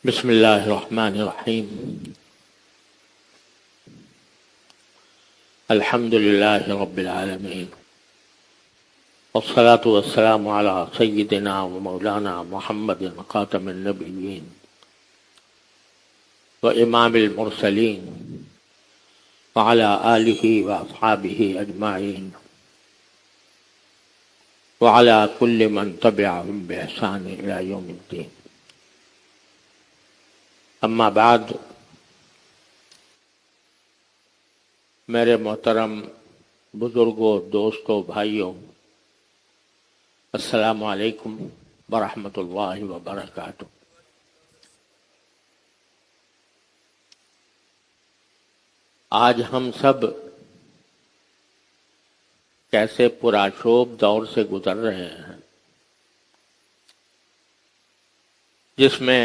بسم اللہ الرحمن الرحیم الحمد للہ رب العالمین والصلاة والسلام علی سیدنا و مولانا محمد خاتم النبیین و امام المرسلین وعلی آلہ و اصحابہ اجمعین وعلی کل من تبعهم بإحسان الی یوم الدین. اما بعد، میرے محترم بزرگوں، دوستوں، بھائیوں، السلام علیکم ورحمۃ اللہ وبرکاتہ. آج ہم سب کیسے پرآشوب دور سے گزر رہے ہیں جس میں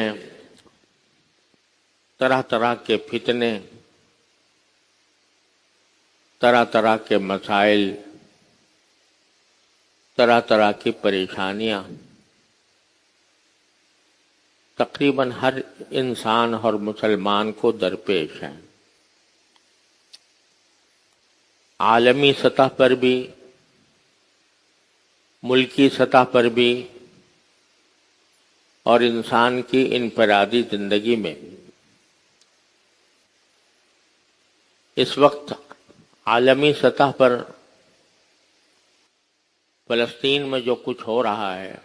طرح طرح کے فتنے، طرح طرح کے مسائل، طرح طرح کی پریشانیاں تقریباً ہر انسان اور مسلمان کو درپیش ہیں. عالمی سطح پر بھی، ملکی سطح پر بھی اور انسان کی انفرادی زندگی میں بھی. اس وقت عالمی سطح پر فلسطین میں جو کچھ ہو رہا ہے،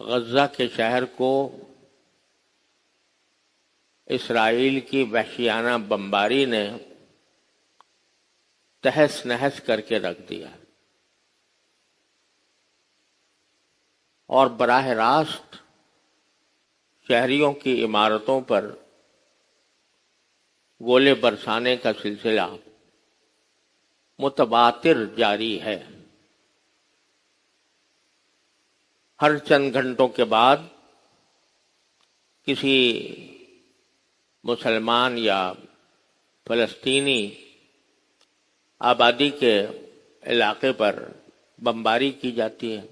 غزہ کے شہر کو اسرائیل کی وحشیانہ بمباری نے تہس نہس کر کے رکھ دیا اور براہ راست شہریوں کی عمارتوں پر گولے برسانے کا سلسلہ متواتر جاری ہے. ہر چند گھنٹوں کے بعد کسی مسلمان یا فلسطینی آبادی کے علاقے پر بمباری کی جاتی ہے.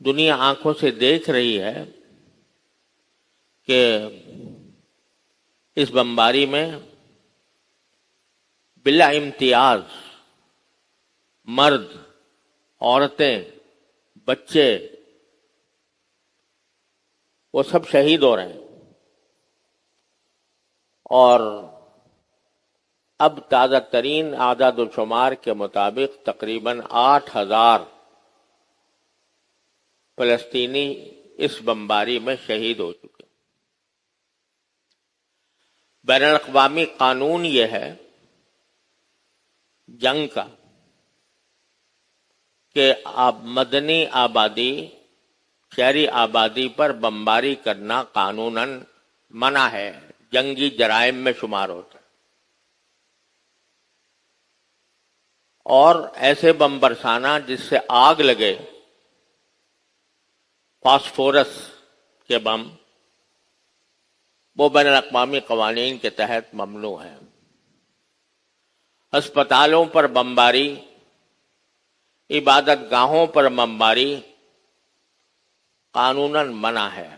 دنیا آنکھوں سے دیکھ رہی ہے کہ اس بمباری میں بلا امتیاز مرد، عورتیں، بچے وہ سب شہید ہو رہے ہیں. اور اب تازہ ترین اعداد و شمار کے مطابق تقریباً 8,000 فلسطینی اس بمباری میں شہید ہو چکے. بین الاقوامی قانون یہ ہے جنگ کا کہ مدنی آبادی، شہری آبادی پر بمباری کرنا قانوناً منع ہے، جنگی جرائم میں شمار ہوتا ہے. اور ایسے بم برسانا جس سے آگ لگے، فاسفورس کے بم، وہ بین الاقوامی قوانین کے تحت ممنوع ہے. ہسپتالوں پر بمباری، عبادت گاہوں پر بمباری قانوناً منع ہے.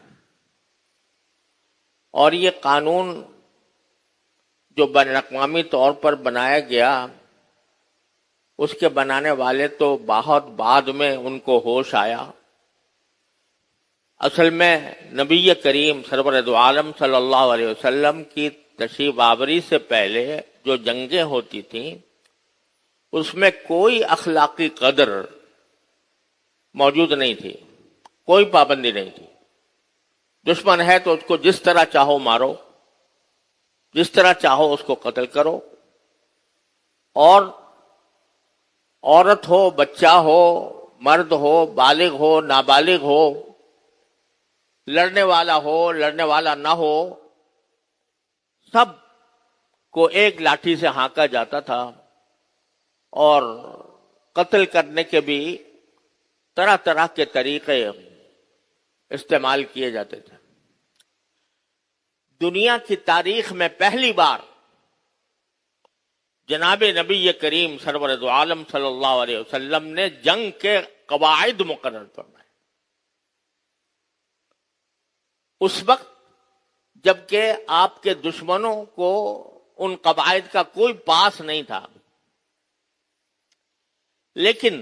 اور یہ قانون جو بین الاقوامی طور پر بنایا گیا، اس کے بنانے والے تو بہت بعد میں ان کو ہوش آیا. اصل میں نبی کریم سرور دو عالم صلی اللہ علیہ وسلم کی تشریف آوری سے پہلے جو جنگیں ہوتی تھیں، اس میں کوئی اخلاقی قدر موجود نہیں تھی، کوئی پابندی نہیں تھی. دشمن ہے تو اس کو جس طرح چاہو مارو، جس طرح چاہو اس کو قتل کرو، اور عورت ہو، بچہ ہو، مرد ہو، بالغ ہو، نابالغ ہو، لڑنے والا ہو، لڑنے والا نہ ہو، سب کو ایک لاٹھی سے ہانکا جاتا تھا. اور قتل کرنے کے بھی طرح طرح کے طریقے استعمال کیے جاتے تھے. دنیا کی تاریخ میں پہلی بار جناب نبی کریم سرور دو عالم صلی اللہ علیہ وسلم نے جنگ کے قواعد مقرر فرمائے. اس وقت جبکہ آپ کے دشمنوں کو ان قواعد کا کوئی پاس نہیں تھا، لیکن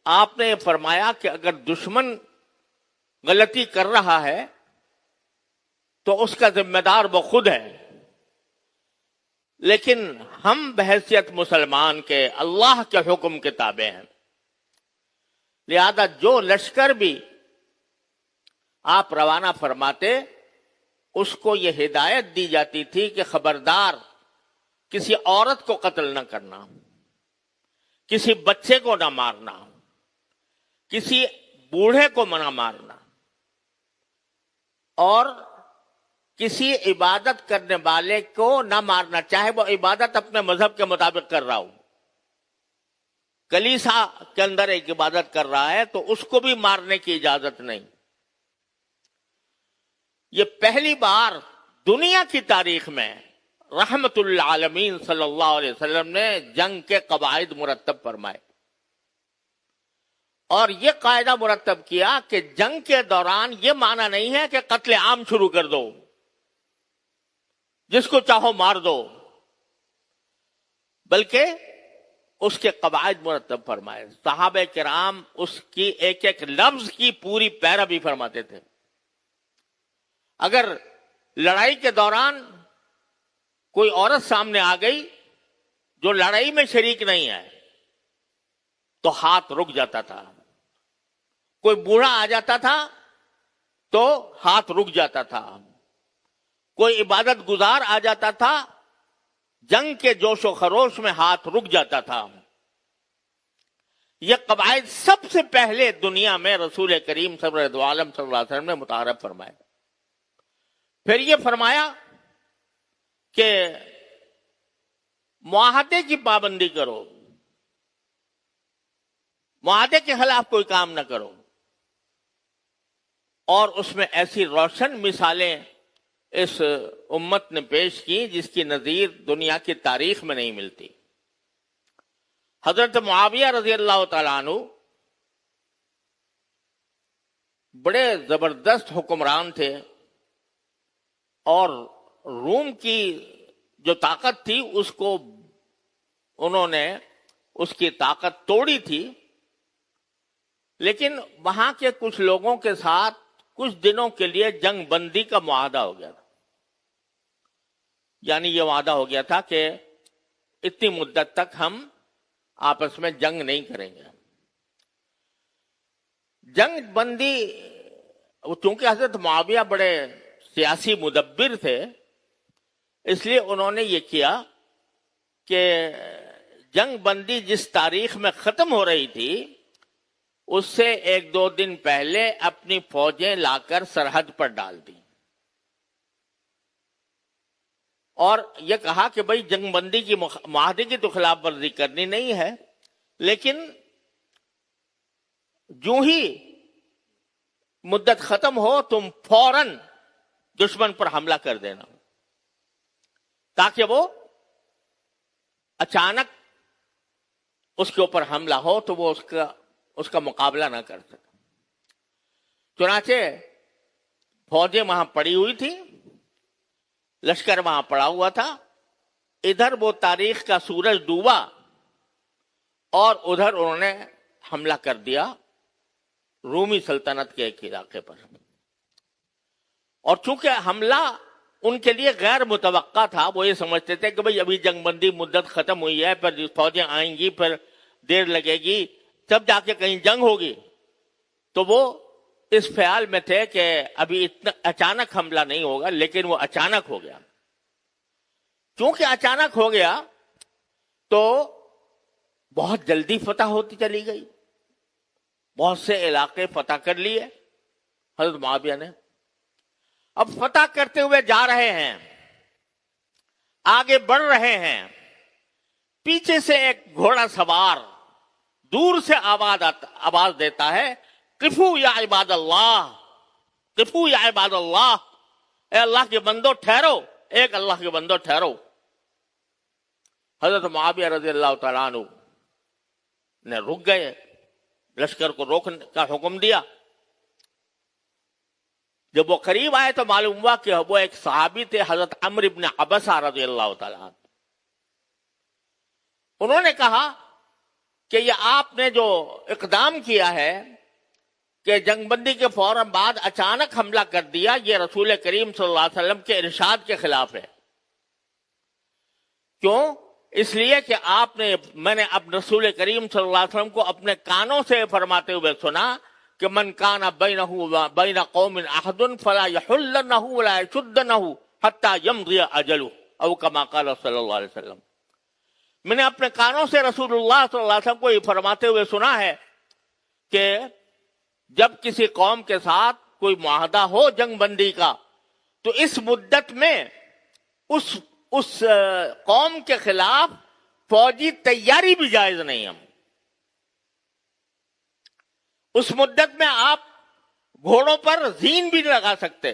آپ نے یہ فرمایا کہ اگر دشمن غلطی کر رہا ہے تو اس کا ذمہ دار وہ خود ہے، لیکن ہم بحیثیت مسلمان کے اللہ کے حکم کے تابع ہیں، لہذا جو لشکر بھی آپ روانہ فرماتے اس کو یہ ہدایت دی جاتی تھی کہ خبردار کسی عورت کو قتل نہ کرنا، کسی بچے کو نہ مارنا، کسی بوڑھے کو نہ مارنا، اور کسی عبادت کرنے والے کو نہ مارنا، چاہے وہ عبادت اپنے مذہب کے مطابق کر رہا ہو، کلیسا کے اندر ایک عبادت کر رہا ہے تو اس کو بھی مارنے کی اجازت نہیں۔ یہ پہلی بار دنیا کی تاریخ میں رحمت للعالمین صلی اللہ علیہ وسلم نے جنگ کے قواعد مرتب فرمائے، اور یہ قاعدہ مرتب کیا کہ جنگ کے دوران یہ معنی نہیں ہے کہ قتل عام شروع کر دو، جس کو چاہو مار دو، بلکہ اس کے قواعد مرتب فرمائے۔ صحابہ کرام اس کی ایک ایک لفظ کی پوری پیروی فرماتے تھے۔ اگر لڑائی کے دوران کوئی عورت سامنے آ گئی جو لڑائی میں شریک نہیں ہے تو ہاتھ رک جاتا تھا، کوئی بوڑھا آ جاتا تھا تو ہاتھ رک جاتا تھا، کوئی عبادت گزار آ جاتا تھا، جنگ کے جوش و خروش میں ہاتھ رک جاتا تھا۔ یہ قواعد سب سے پہلے دنیا میں رسول کریم صلی اللہ علیہ وسلم نے متعارف فرمائے۔ پھر یہ فرمایا کہ معاہدے کی پابندی کرو، معاہدے کے خلاف کوئی کام نہ کرو، اور اس میں ایسی روشن مثالیں اس امت نے پیش کی جس کی نظیر دنیا کی تاریخ میں نہیں ملتی۔ حضرت معاویہ رضی اللہ تعالیٰ عنہ بڑے زبردست حکمران تھے، اور روم کی جو طاقت تھی اس کو انہوں نے اس کی طاقت توڑی تھی، لیکن وہاں کے کچھ لوگوں کے ساتھ کچھ دنوں کے لیے جنگ بندی کا معاہدہ ہو گیا تھا، یعنی یہ وعدہ ہو گیا تھا کہ اتنی مدت تک ہم آپس میں جنگ نہیں کریں گے۔ جنگ بندی، چونکہ حضرت معاویہ بڑے سیاسی مدبر تھے، اس لیے انہوں نے یہ کیا کہ جنگ بندی جس تاریخ میں ختم ہو رہی تھی اس سے ایک دو دن پہلے اپنی فوجیں لا کر سرحد پر ڈال دی، اور یہ کہا کہ بھئی جنگ بندی کی معاہدے کی تو خلاف ورزی کرنی نہیں ہے، لیکن جو ہی مدت ختم ہو تم فوراً دشمن پر حملہ کر دینا، تاکہ وہ اچانک اس کے اوپر حملہ ہو تو وہ اس کا مقابلہ نہ کر سکے۔ چنانچہ فوجیں وہاں پڑی ہوئی تھی، لشکر وہاں پڑا ہوا تھا، ادھر وہ تاریخ کا سورج ڈوبا اور ادھر انہوں نے حملہ کر دیا رومی سلطنت کے ایک علاقے پر، اور چونکہ حملہ ان کے لیے غیر متوقع تھا، وہ یہ سمجھتے تھے کہ بھئی ابھی جنگ بندی مدت ختم ہوئی ہے، پھر فوجیں آئیں گی، پھر دیر لگے گی، تب جا کے کہیں جنگ ہوگی، تو وہ اس خیال میں تھے کہ ابھی اتنا اچانک حملہ نہیں ہوگا، لیکن وہ اچانک ہو گیا۔ چونکہ اچانک ہو گیا تو بہت جلدی فتح ہوتی چلی گئی، بہت سے علاقے فتح کر لیے حضرت معاویہ نے۔ اب فتح کرتے ہوئے جا رہے ہیں، آگے بڑھ رہے ہیں، پیچھے سے ایک گھوڑا سوار دور سے آواز دیتا ہے، قفو یا عباد اللہ، قفو یا عباد اللہ، اے اللہ کے بندو ٹھہرو، ایک اللہ کے بندو ٹھہرو۔ حضرت معاویہ رضی اللہ تعالیٰ عنہ نے رک گئے، لشکر کو روکنے کا حکم دیا۔ جب وہ قریب آئے تو معلوم ہوا کہ وہ ایک صحابی تھے، حضرت عمرو بن عبسہ رضی اللہ تعالیٰ عنہ۔ انہوں نے کہا کہ یہ آپ نے جو اقدام کیا ہے کہ جنگ بندی کے فوراً بعد اچانک حملہ کر دیا، یہ رسول کریم صلی اللہ علیہ وسلم کے ارشاد کے خلاف ہے۔ کیوں؟ اس لیے کہ میں نے اب رسول کریم صلی اللہ علیہ وسلم کو اپنے کانوں سے فرماتے ہوئے سنا کہ من کان بینہ بین قوم عہد فلا یحلنہ ولا یشدنہ حتی یمضی اجلہ، او کما قال صلی اللہ علیہ وسلم۔ میں نے اپنے کانوں سے رسول اللہ صلی اللہ علیہ وسلم کو یہ فرماتے ہوئے سنا ہے کہ جب کسی قوم کے ساتھ کوئی معاہدہ ہو جنگ بندی کا، تو اس مدت میں اس قوم کے خلاف فوجی تیاری بھی جائز نہیں ہے۔ اس مدت میں آپ گھوڑوں پر زین بھی نہیں لگا سکتے،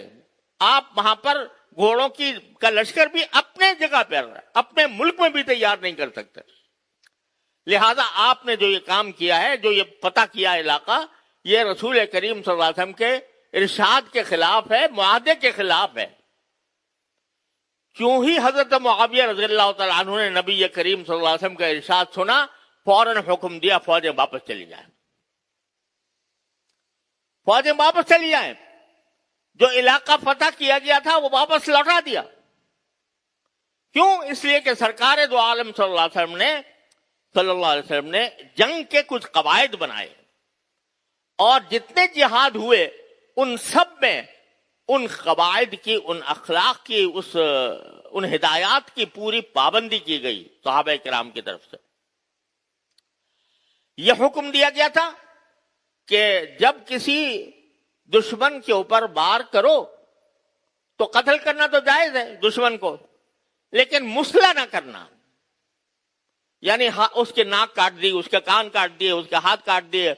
آپ وہاں پر گھوڑوں کا لشکر بھی اپنے جگہ پر اپنے ملک میں بھی تیار نہیں کر سکتے۔ لہذا آپ نے جو یہ کام کیا ہے، جو یہ فتح کیا علاقہ، یہ رسول کریم صلی اللہ علیہ وسلم کے ارشاد کے خلاف ہے، معاہدے کے خلاف ہے۔ کیوں ہی حضرت معاویہ رضی اللہ تعالیٰ عنہ نے نبی کریم صلی اللہ علیہ وسلم کا ارشاد سنا، فوراً حکم دیا فوجیں واپس چلی جائیں، فوجیں واپس چلی جائیں۔ جو علاقہ فتح کیا گیا تھا وہ واپس لوٹا دیا۔ کیوں؟ اس لیے کہ سرکار دو عالم صلی اللہ علیہ وسلم نے جنگ کے کچھ قواعد بنائے، اور جتنے جہاد ہوئے ان سب میں ان قواعد کی، ان اخلاق کی، ان ہدایات کی پوری پابندی کی گئی صحابہ کرام کی طرف سے۔ یہ حکم دیا گیا تھا کہ جب کسی دشمن کے اوپر وار کرو تو قتل کرنا تو جائز ہے دشمن کو، لیکن مسلح نہ کرنا، یعنی اس کے ناک کاٹ دی، اس کے کان کاٹ دیے، اس کے ہاتھ کاٹ دیے،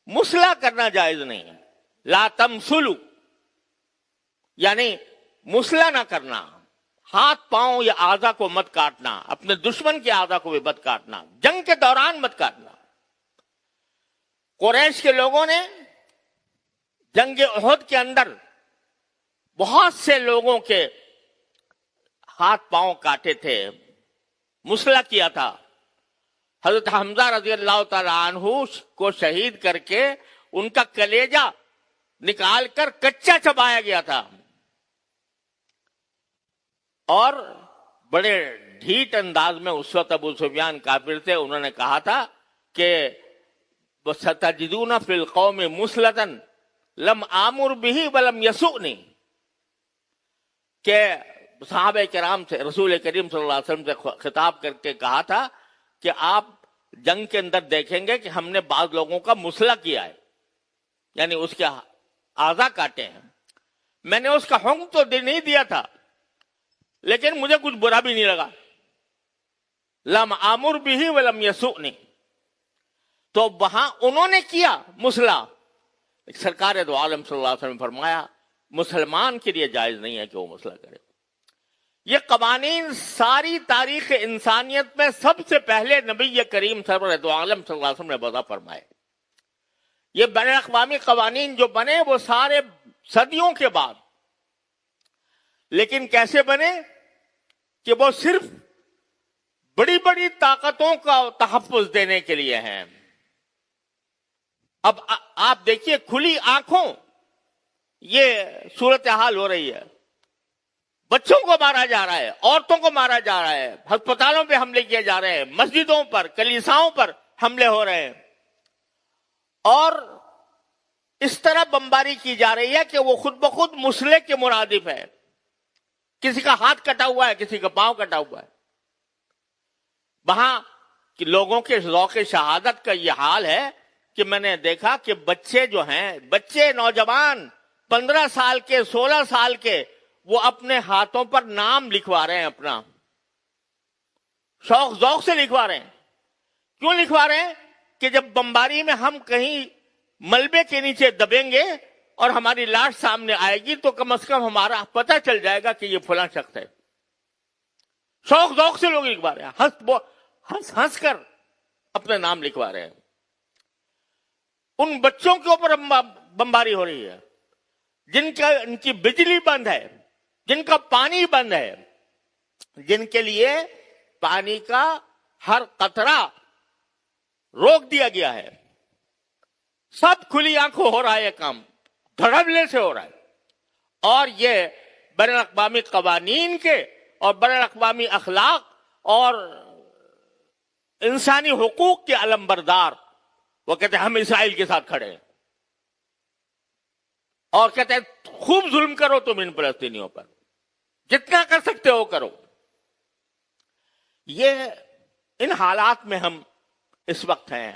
مسلح کرنا جائز نہیں ہے۔ لا تمسلو، یعنی مسلح نہ کرنا، ہاتھ پاؤں یا اعضا کو مت کاٹنا، اپنے دشمن کے اعضا کو بھی مت کاٹنا، جنگ کے دوران مت کاٹنا۔ قریش کے لوگوں نے جنگ احد کے اندر بہت سے لوگوں کے ہاتھ پاؤں کاٹے تھے، مسلح کیا تھا۔ حضرت حمزہ رضی اللہ تعالیٰ عنہ کو شہید کر کے ان کا کلیجہ نکال کر کچا چبایا گیا تھا، اور بڑے ڈھیٹ انداز میں اس وقت ابو سفیان کافر تھے، انہوں نے کہا تھا کہ سَتَجِدُونَ فِي الْقَوْمِ مُسْلَةً لَمْ آمُرْ بِهِ وَلَمْ يَسُؤْنِي، کہ صحابہ کرام سے رسول کریم صلی اللہ علیہ وسلم سے خطاب کر کے کہا تھا کہ آپ جنگ کے اندر دیکھیں گے کہ ہم نے بعض لوگوں کا مسلح کیا ہے، یعنی اس کے اعضا کاٹے ہیں، میں نے اس کا حکم تو نہیں دیا تھا، لیکن مجھے کچھ برا بھی نہیں لگا۔ لم آمر بھی ولم یسؤنی، تو وہاں انہوں نے کیا مسلح۔ سرکار دو عالم صلی اللہ علیہ وسلم نے فرمایا مسلمان کے لیے جائز نہیں ہے کہ وہ مسلح کرے۔ یہ قوانین ساری تاریخ انسانیت میں سب سے پہلے نبی کریم سرور دو عالم صلی اللہ علیہ وسلم نے وضع فرمائے۔ یہ بین الاقوامی قوانین جو بنے وہ سارے صدیوں کے بعد، لیکن کیسے بنے کہ وہ صرف بڑی بڑی طاقتوں کا تحفظ دینے کے لیے ہیں۔ اب آپ دیکھیے کھلی آنکھوں یہ صورتحال ہو رہی ہے، بچوں کو مارا جا رہا ہے، عورتوں کو مارا جا رہا ہے، ہسپتالوں پہ حملے کیے جا رہے ہیں، مسجدوں پر، کلیساؤں پر حملے ہو رہے ہیں، اور اس طرح بمباری کی جا رہی ہے کہ وہ خود بخود مسلح کے مرادف ہے۔ کسی کا ہاتھ کٹا ہوا ہے، کسی کا پاؤں کٹا ہوا ہے۔ وہاں لوگوں کے ذوق شہادت کا یہ حال ہے کہ میں نے دیکھا کہ بچے جو ہیں، بچے نوجوان 15 سال کے 16 سال کے، وہ اپنے ہاتھوں پر نام لکھوا رہے ہیں، اپنا شوق ذوق سے لکھوا رہے ہیں۔ کیوں لکھوا رہے ہیں؟ کہ جب بمباری میں ہم کہیں ملبے کے نیچے دبیں گے اور ہماری لاش سامنے آئے گی تو کم از کم ہمارا پتہ چل جائے گا کہ یہ فلاں شخص ہے۔ شوق ذوق سے لوگ لکھوا رہے ہیں، ہنس ہنس کر اپنے نام لکھوا رہے ہیں۔ ان بچوں کے اوپر بمباری ہو رہی ہے۔ ان کی بجلی بند ہے، جن کا پانی بند ہے، جن کے لیے پانی کا ہر قطرہ روک دیا گیا ہے، سب کھلی آنکھوں ہو رہا ہے، یہ کام دھڑلے سے ہو رہا ہے. اور یہ بین الاقوامی قوانین کے اور بین الاقوامی اخلاق اور انسانی حقوق کے علمبردار وہ کہتے ہیں ہم اسرائیل کے ساتھ کھڑے ہیں، اور کہتے ہیں خوب ظلم کرو تم ان فلسطینیوں پر، جتنا کر سکتے ہو کرو. یہ ان حالات میں ہم اس وقت ہیں،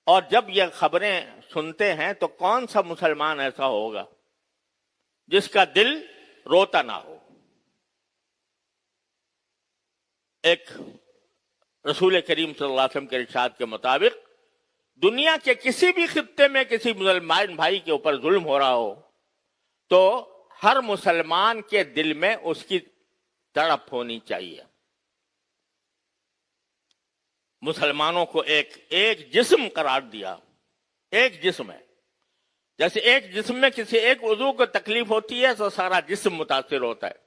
اور جب یہ خبریں سنتے ہیں تو کون سا مسلمان ایسا ہوگا جس کا دل روتا نہ ہو. ایک رسول کریم صلی اللہ علیہ وسلم کے ارشاد کے مطابق دنیا کے کسی بھی خطے میں کسی مسلمان بھائی کے اوپر ظلم ہو رہا ہو تو ہر مسلمان کے دل میں اس کی تڑپ ہونی چاہیے. مسلمانوں کو ایک جسم قرار دیا، ایک جسم ہے. جیسے ایک جسم میں کسی ایک عضو کو تکلیف ہوتی ہے تو سارا جسم متاثر ہوتا ہے،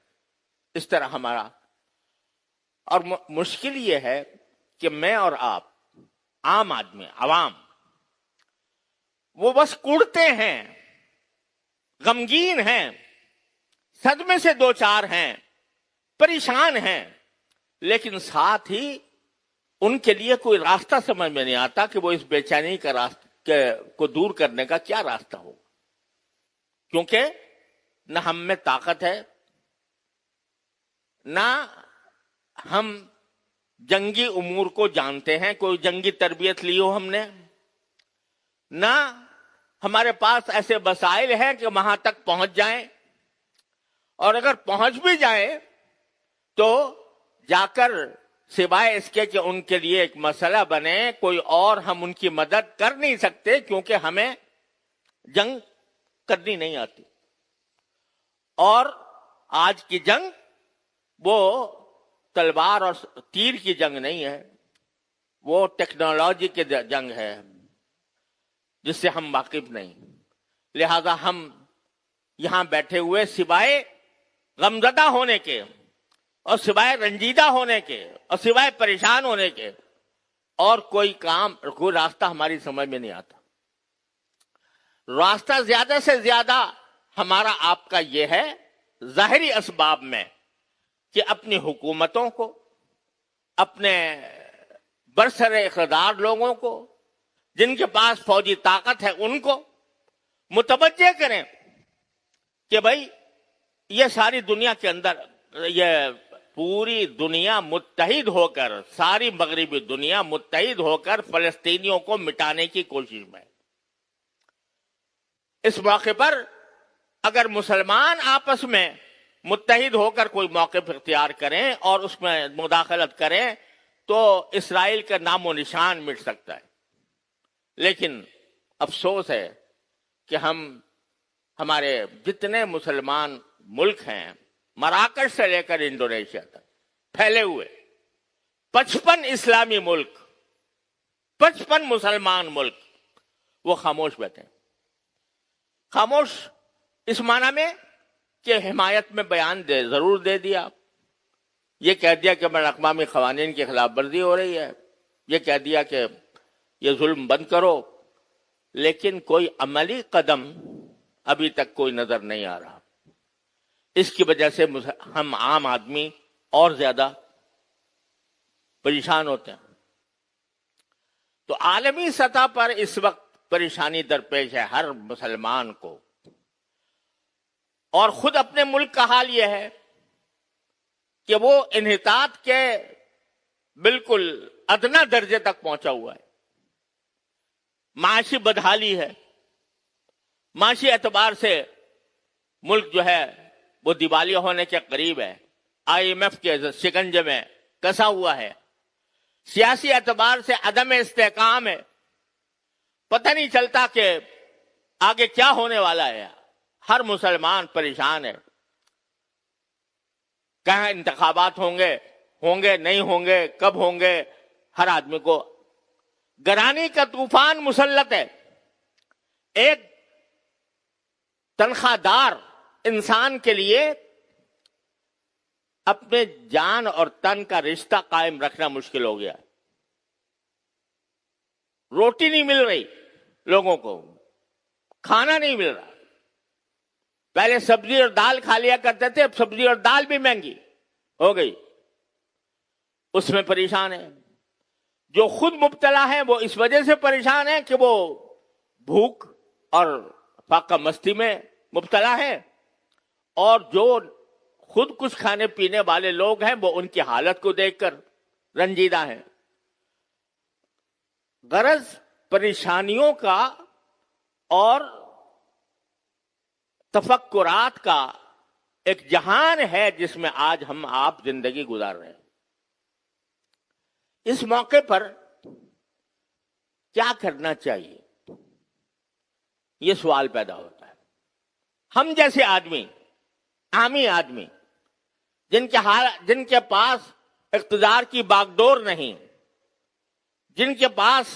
اس طرح ہمارا. اور مشکل یہ ہے کہ میں اور آپ عام آدمی، عوام، وہ بس کوڑتے ہیں، غمگین ہیں، صدمے سے دو چار ہیں، پریشان ہیں، لیکن ساتھ ہی ان کے لیے کوئی راستہ سمجھ میں نہیں آتا کہ وہ اس بے چینی کا راستہ کو دور کرنے کا کیا راستہ ہو. کیونکہ نہ ہم میں طاقت ہے، نہ ہم جنگی امور کو جانتے ہیں، کوئی جنگی تربیت لی ہو ہم نے، نہ ہمارے پاس ایسے وسائل ہیں کہ وہاں تک پہنچ جائیں، اور اگر پہنچ بھی جائیں تو جا کر سوائے اس کے کہ ان کے لیے ایک مسئلہ بنے کوئی اور ہم ان کی مدد کر نہیں سکتے، کیونکہ ہمیں جنگ کرنی نہیں آتی. اور آج کی جنگ وہ تلوار اور تیر کی جنگ نہیں ہے، وہ ٹیکنالوجی کی جنگ ہے جس سے ہم واقف نہیں. لہذا ہم یہاں بیٹھے ہوئے سوائے غمزدہ ہونے کے اور سوائے رنجیدہ ہونے کے اور سوائے پریشان ہونے کے اور کوئی راستہ ہماری سمجھ میں نہیں آتا. راستہ زیادہ سے زیادہ ہمارا آپ کا یہ ہے ظاہری اسباب میں کہ اپنی حکومتوں کو، اپنے برسر اقتدار لوگوں کو، جن کے پاس فوجی طاقت ہے، ان کو متوجہ کریں کہ بھائی یہ ساری دنیا کے اندر، یہ پوری دنیا متحد ہو کر، ساری مغربی دنیا متحد ہو کر فلسطینیوں کو مٹانے کی کوشش میں. اس موقع پر اگر مسلمان آپس میں متحد ہو کر کوئی موقف اختیار کریں اور اس میں مداخلت کریں تو اسرائیل کا نام و نشان مٹ سکتا ہے. لیکن افسوس ہے کہ ہمارے جتنے مسلمان ملک ہیں، مراکش سے لے کر انڈونیشیا تک پھیلے ہوئے 55 اسلامی ملک، 55 مسلمان ملک، وہ خاموش بیٹھے. خاموش اس معنی میں کہ حمایت میں بیان ضرور دے دیا، یہ کہہ دیا کہ بین الاقوامی قوانین کی خلاف ورزی ہو رہی ہے، یہ کہہ دیا کہ یہ ظلم بند کرو، لیکن کوئی عملی قدم ابھی تک کوئی نظر نہیں آ رہا. اس کی وجہ سے ہم عام آدمی اور زیادہ پریشان ہوتے ہیں. تو عالمی سطح پر اس وقت پریشانی درپیش ہے ہر مسلمان کو، اور خود اپنے ملک کا حال یہ ہے کہ وہ انحطاط کے بالکل ادنا درجے تک پہنچا ہوا ہے. معاشی بدحالی ہے، معاشی اعتبار سے ملک جو ہے وہ دیوالیہ ہونے کے قریب ہے، IMF کے شکنجے میں کسا ہوا ہے. سیاسی اعتبار سے عدم استحکام ہے، پتہ نہیں چلتا کہ آگے کیا ہونے والا ہے. ہر مسلمان پریشان ہے، کہاں انتخابات ہوں گے نہیں ہوں گے، کب ہوں گے. ہر آدمی کو گرانی کا طوفان مسلط ہے. ایک تنخواہ دار انسان کے لیے اپنے جان اور تن کا رشتہ قائم رکھنا مشکل ہو گیا. روٹی نہیں مل رہی لوگوں کو, کھانا نہیں مل رہا. پہلے سبزی اور دال کھا لیا کرتے تھے, اب سبزی اور دال بھی مہنگی ہو گئی, اس میں پریشان ہے. جو خود مبتلا ہے وہ اس وجہ سے پریشان ہے کہ وہ بھوک اور فاقہ مستی میں مبتلا ہے, اور جو خود کچھ کھانے پینے والے لوگ ہیں وہ ان کی حالت کو دیکھ کر رنجیدہ ہیں. غرض پریشانیوں کا اور تفکرات کا ایک جہان ہے جس میں آج ہم آپ زندگی گزار رہے ہیں. اس موقع پر کیا کرنا چاہیے, یہ سوال پیدا ہوتا ہے. ہم جیسے آدمی, عامی آدمی, جن کے پاس اقتدار کی باغڈور نہیں, جن کے پاس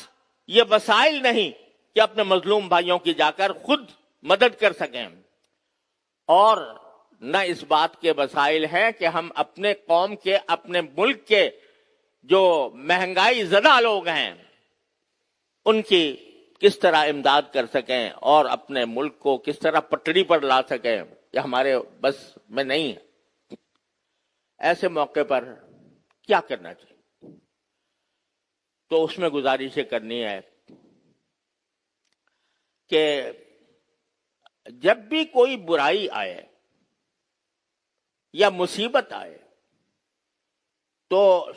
یہ وسائل نہیں کہ اپنے مظلوم بھائیوں کی جا کر خود مدد کر سکیں, اور نہ اس بات کے وسائل ہیں کہ ہم اپنے قوم کے, اپنے ملک کے جو مہنگائی زدہ لوگ ہیں ان کی کس طرح امداد کر سکیں اور اپنے ملک کو کس طرح پٹڑی پر لا سکیں, یہ ہمارے بس میں نہیں ہے. ایسے موقع پر کیا کرنا چاہیے؟ تو اس میں گزارشیں کرنی ہے کہ جب بھی کوئی برائی آئے یا مصیبت آئے تو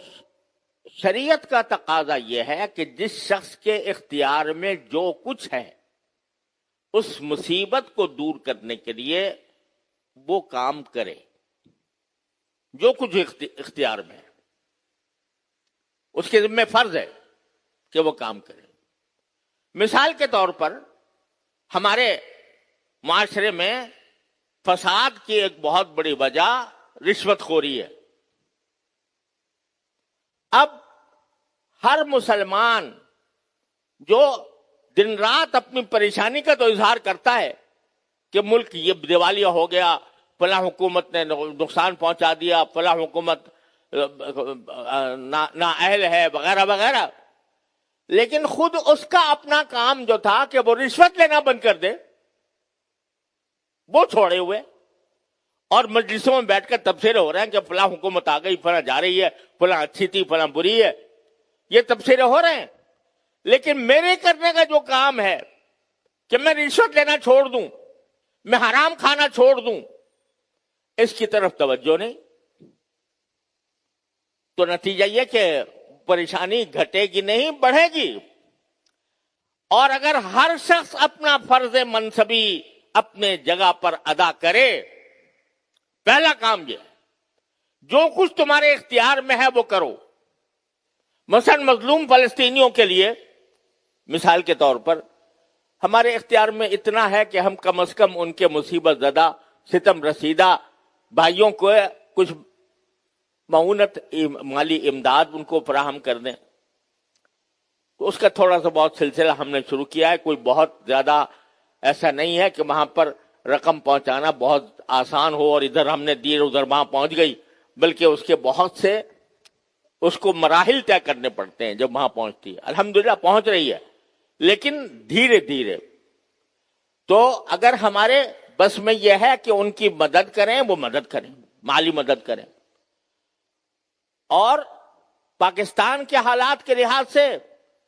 شریعت کا تقاضا یہ ہے کہ جس شخص کے اختیار میں جو کچھ ہے اس مصیبت کو دور کرنے کے لیے وہ کام کرے. جو کچھ اختیار میں ہے اس کے ذمہ فرض ہے کہ وہ کام کرے. مثال کے طور پر ہمارے معاشرے میں فساد کی ایک بہت بڑی وجہ رشوت خوری ہے. اب ہر مسلمان جو دن رات اپنی پریشانی کا تو اظہار کرتا ہے کہ ملک یہ دیوالیہ ہو گیا, فلاں حکومت نے نقصان پہنچا دیا, فلاں حکومت نااہل ہے وغیرہ وغیرہ, لیکن خود اس کا اپنا کام جو تھا کہ وہ رشوت لینا بند کر دے وہ چھوڑے ہوئے, اور مجلسوں میں بیٹھ کر تبصرے ہو رہے ہیں کہ فلاں حکومت آ گئی, فلاں جا رہی ہے, فلاں اچھی تھی, فلاں بری ہے, یہ تبصرے ہو رہے ہیں. لیکن میرے کرنے کا جو کام ہے کہ میں رشوت لینا چھوڑ دوں, میں حرام کھانا چھوڑ دوں, اس کی طرف توجہ نہیں. تو نتیجہ یہ کہ پریشانی گھٹے گی نہیں, بڑھے گی. اور اگر ہر شخص اپنا فرض منصبی اپنے جگہ پر ادا کرے, پہلا کام یہ جو کچھ تمہارے اختیار میں ہے وہ کرو. مثلا مظلوم فلسطینیوں کے لیے مثال کے طور پر ہمارے اختیار میں اتنا ہے کہ ہم کم از کم ان کے مصیبت زدہ, ستم رسیدہ بھائیوں کو کچھ معاونت, مالی امداد ان کو فراہم کر دیں. اس کا تھوڑا سا بہت سلسلہ ہم نے شروع کیا ہے. کوئی بہت زیادہ ایسا نہیں ہے کہ وہاں پر رقم پہنچانا بہت آسان ہو اور ادھر ہم نے دی ادھر وہاں پہنچ گئی, بلکہ اس کے بہت سے اس کو مراحل طے کرنے پڑتے ہیں جب وہاں پہنچتی ہے. الحمدللہ پہنچ رہی ہے لیکن دھیرے دھیرے. تو اگر ہمارے بس میں یہ ہے کہ ان کی مدد کریں, وہ مدد کریں, مالی مدد کریں. اور پاکستان کے حالات کے لحاظ سے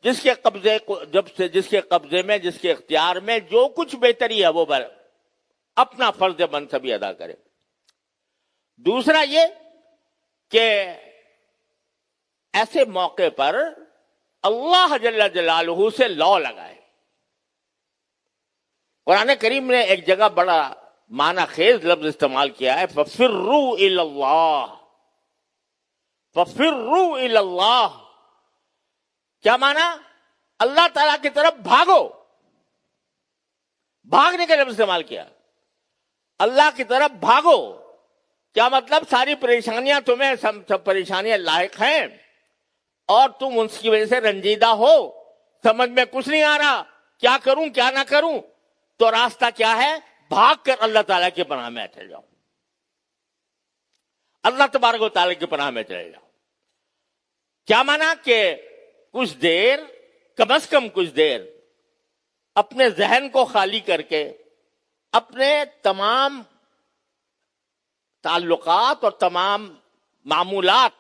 جس کے قبضے میں جس کے اختیار میں جو کچھ بہتری ہے وہ اپنا فرض منصبی ادا کرے. دوسرا یہ کہ ایسے موقع پر اللہ جل جلالہ سے لا لگائے. قرآن کریم نے ایک جگہ بڑا معنی خیز لفظ استعمال کیا ہے, فَفِرُّوا إِلَى اللَّهِ, فَفِرُّوا إِلَى اللَّهِ. کیا معنی؟ اللہ تعالیٰ کی طرف بھاگو. بھاگنے کا لفظ استعمال کیا, اللہ کی طرف بھاگو. کیا مطلب؟ ساری پریشانیاں تمہیں سب پریشانیاں لاحق ہیں اور تم ان کی وجہ سے رنجیدہ ہو, سمجھ میں کچھ نہیں آ رہا, کیا کروں کیا نہ کروں. تو راستہ کیا ہے؟ بھاگ کر اللہ تعالیٰ کی پناہ میں چلے جاؤ، اللہ تبارک و تعالیٰ کی پناہ میں چلے جاؤ۔ کیا مانا کہ کچھ دیر، کم از کم کچھ دیر اپنے ذہن کو خالی کر کے، اپنے تمام تعلقات اور تمام معمولات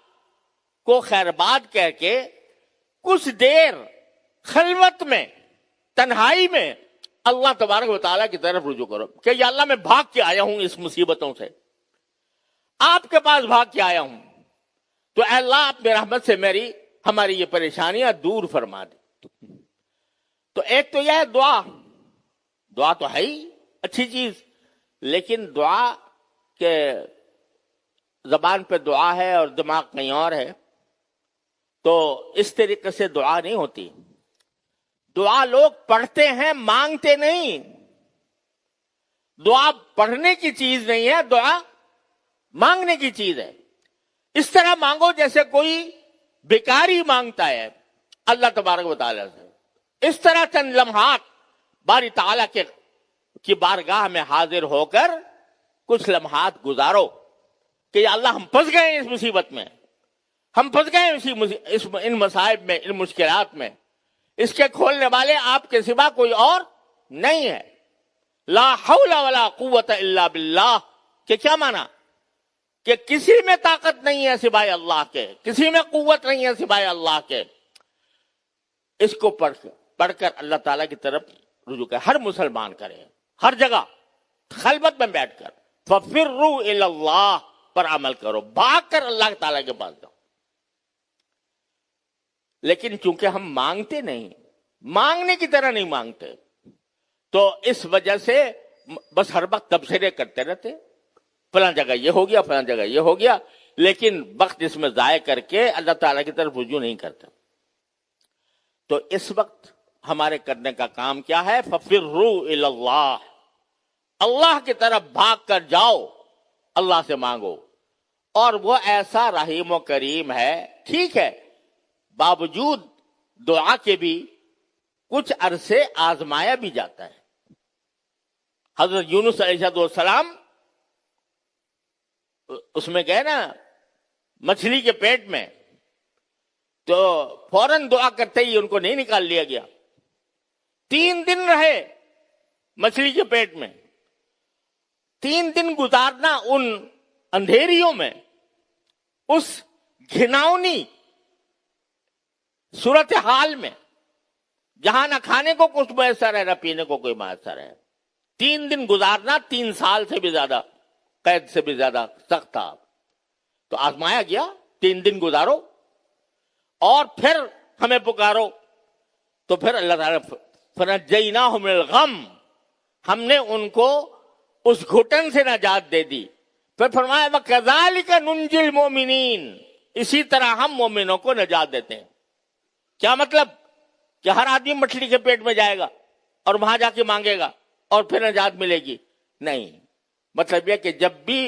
کو خیرباد کہہ کے کچھ دیر خلوت میں، تنہائی میں اللہ تبارک و تعالیٰ کی طرف رجوع کرو کہ یا اللہ میں بھاگ کے آیا ہوں اس مصیبتوں سے، آپ کے پاس بھاگ کے آیا ہوں، تو اے اللہ اپنی رحمت سے ہماری یہ پریشانیاں دور فرما دے۔ تو ایک تو یہ ہے دعا تو ہے ہی اچھی چیز، لیکن دعا کے زبان پہ دعا ہے اور دماغ کہیں اور ہے، تو اس طریقے سے دعا نہیں ہوتی۔ دعا لوگ پڑھتے ہیں، مانگتے نہیں۔ دعا پڑھنے کی چیز نہیں ہے، دعا مانگنے کی چیز ہے۔ اس طرح مانگو جیسے کوئی بیکاری مانگتا ہے اللہ تبارک و تعالیٰ سے۔ اس طرح چند لمحات باری تعالیٰ کی بارگاہ میں حاضر ہو کر کچھ لمحات گزارو کہ یا اللہ ہم پھنس گئے اس مصیبت میں، ہم پھنس گئے ان مصائب میں، ان مشکلات میں، اس کے کھولنے والے آپ کے سوا کوئی اور نہیں ہے۔ لا حول ولا قوت الا باللہ کہ کیا مانا کہ کسی میں طاقت نہیں ہے سوائے اللہ کے، کسی میں قوت نہیں ہے سوائے اللہ کے۔ اس کو پڑھ کر اللہ تعالیٰ کی طرف رجوع کرے، ہر مسلمان کرے، ہر جگہ خلوت میں بیٹھ کر فَفِرُّوا إِلَى اللَّهِ پر عمل کرو، بھاگ کر اللہ تعالیٰ کے پاس جاؤ۔ لیکن چونکہ ہم مانگتے نہیں، مانگنے کی طرح نہیں مانگتے، تو اس وجہ سے بس ہر وقت تبصرے کرتے رہتے، فلاں جگہ یہ ہو گیا، فلاں جگہ یہ ہو گیا، لیکن وقت اس میں ضائع کر کے اللہ تعالیٰ کی طرف رجوع نہیں کرتے۔ تو اس وقت ہمارے کرنے کا کام کیا ہے؟ فَفِرُّوا إِلَى اللَّهِ، اللہ کی طرف بھاگ کر جاؤ، اللہ سے مانگو، اور وہ ایسا رحیم و کریم ہے۔ ٹھیک ہے، باوجود دعا کے بھی کچھ عرصے آزمایا بھی جاتا ہے۔ حضرت یونس علیہ السلام اس میں گئے نا مچھلی کے پیٹ میں، تو فوراً دعا کرتے ہی ان کو نہیں نکال لیا گیا، 3 دن رہے مچھلی کے پیٹ میں۔ 3 دن گزارنا ان اندھیریوں میں، اس گھناؤنی صورتحال میں، جہاں نہ کھانے کو کچھ میسر ہے نہ پینے کو کوئی میسر ہے۔ 3 دن گزارنا 3 سال سے بھی زیادہ، قید سے بھی زیادہ سخت تھا۔ تو آزمایا گیا، 3 دن گزارو اور پھر ہمیں پکارو، تو پھر اللہ تعالیٰ فَنَجَّيْنَاهُ مِنَ الْغَمِّ، ہم نے ان کو اس گھٹن سے نجات دے دی۔ پھر فرمایا وَكَذَلِكَ نُنْجِي الْمُؤْمِنِينَ، اسی طرح ہم مومنوں کو نجات دیتے ہیں۔ کیا مطلب؟ کہ ہر آدمی مچھلی کے پیٹ میں جائے گا اور وہاں جا کے مانگے گا اور پھر نجات ملے گی؟ نہیں، مطلب یہ کہ جب بھی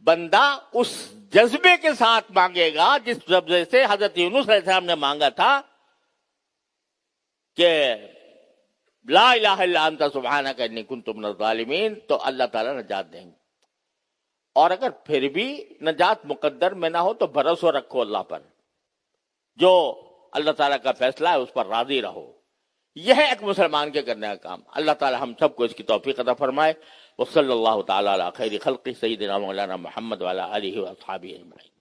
بندہ اس جذبے کے ساتھ مانگے گا جس جذبے سے حضرت یونس علیہ السلام نے مانگا تھا کہ لا الہ الا انت سبحانک انی کنت من الظالمین، تو اللہ تعالیٰ نجات دیں گے۔ اور اگر پھر بھی نجات مقدر میں نہ ہو تو بھروسہ رکھو اللہ پر، جو اللہ تعالیٰ کا فیصلہ ہے اس پر راضی رہو۔ یہ ہے ایک مسلمان کے کرنے کا کام۔ اللہ تعالیٰ ہم سب کو اس کی توفیق عطا فرمائے۔ وصلی اللہ تعالیٰ علی خیر خلقہ سیدنا مولانا محمد وعلی آلہ واصحابہ اجمعین۔